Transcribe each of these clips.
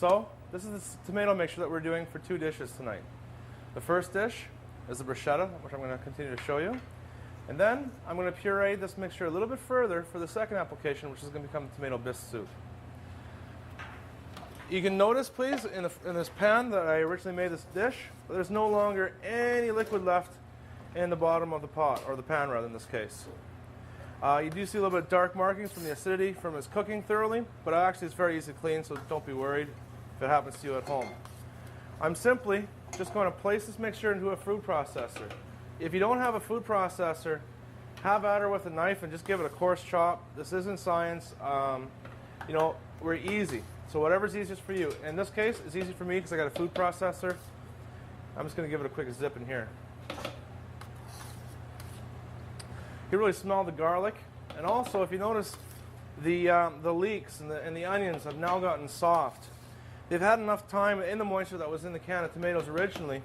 So this is the tomato mixture that we're doing for 2 dishes tonight. The first dish is the bruschetta, which I'm going to continue to show you. And then I'm going to puree this mixture a little bit further for the second application, which is going to become the tomato bisque soup. You can notice, please, in this pan that I originally made this dish, there's no longer any liquid left in the bottom of the pot, or the pan rather in this case. You do see a little bit of dark markings from the acidity from its cooking thoroughly, but actually it's very easy to clean, so don't be worried if it happens to you at home. I'm simply just going to place this mixture into a food processor. If you don't have a food processor, have at her with a knife and just give it a coarse chop. This isn't science. You know, we're easy. So whatever's easiest for you. In this case, it's easy for me because I got a food processor. I'm just going to give it a quick zip in here. You can really smell the garlic. And also, if you notice, the leeks and the onions have now gotten soft. They've had enough time in the moisture that was in the can of tomatoes originally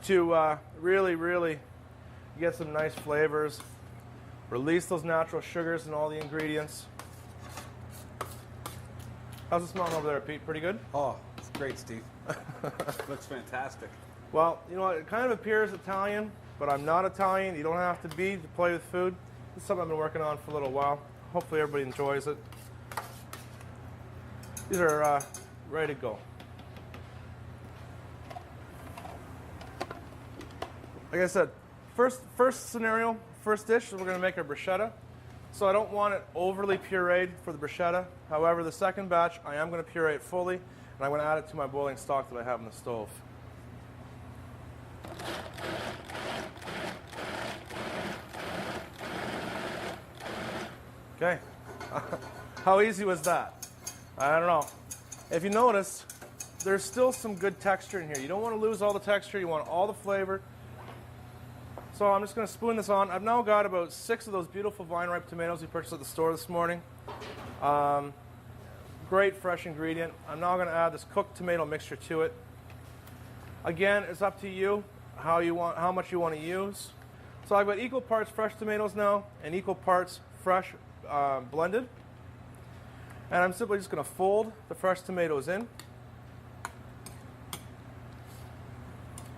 to really get some nice flavors, release those natural sugars and all the ingredients. How's it smelling over there, Pete? Pretty good? Oh, it's great, Steve. Looks fantastic. Well, you know, it kind of appears Italian, but I'm not Italian. You don't have to be to play with food. This is something I've been working on for a little while. Hopefully everybody enjoys it. These are ready to go. Like I said, first scenario, first dish, we're going to make our bruschetta. So I don't want it overly pureed for the bruschetta. However, the second batch, I am going to puree it fully, and I'm going to add it to my boiling stock that I have in the stove. Okay. How easy was that? I don't know. If you notice, there's still some good texture in here. You don't want to lose all the texture. You want all the flavor. So I'm just going to spoon this on. I've now got about 6 of those beautiful vine-ripe tomatoes we purchased at the store this morning. Great fresh ingredient. I'm now going to add this cooked tomato mixture to it. Again, it's up to you how much you want to use. So I've got equal parts fresh tomatoes now and equal parts fresh blended. And I'm simply just going to fold the fresh tomatoes in.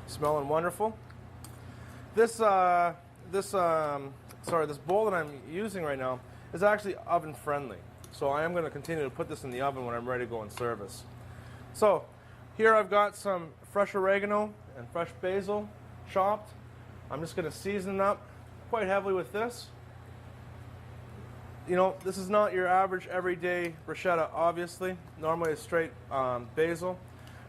Smelling wonderful. This bowl that I'm using right now is actually oven friendly. So I am going to continue to put this in the oven when I'm ready to go in service. So here I've got some fresh oregano and fresh basil chopped. I'm just going to season it up quite heavily with this. You know, this is not your average everyday bruschetta, obviously. Normally it's straight basil.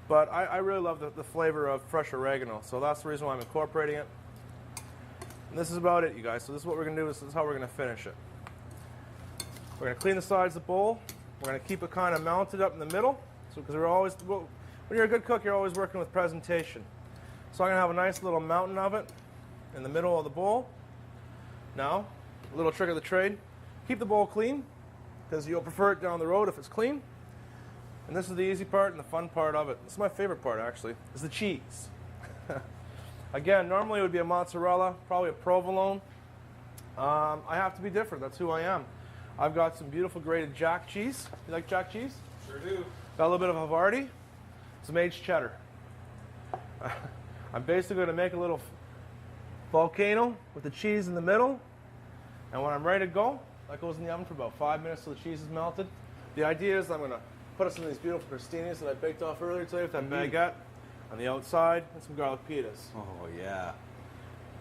But I really love the flavor of fresh oregano. So that's the reason why I'm incorporating it. And this is about it, you guys. So this is what we're going to do. This is how we're going to finish it. We're going to clean the sides of the bowl. We're going to keep it kind of mounted up in the middle. So because when you're a good cook, you're always working with presentation. So I'm going to have a nice little mountain of it in the middle of the bowl. Now, a little trick of the trade. Keep the bowl clean because you'll prefer it down the road if it's clean. And this is the easy part and the fun part of it. This is my favorite part, actually, is the cheese. Again, normally it would be a mozzarella, probably a provolone. I have to be different. That's who I am. I've got some beautiful grated jack cheese. You like jack cheese? Sure do. Got a little bit of Havarti, some aged cheddar. I'm basically going to make a little volcano with the cheese in the middle. And when I'm ready to go, that goes in the oven for about 5 minutes till the cheese is melted. The idea is I'm going to put us in these beautiful crostinis that I baked off earlier today with that baguette on the outside and some garlic pitas. Oh, yeah.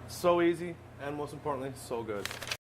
So easy and most importantly, so good.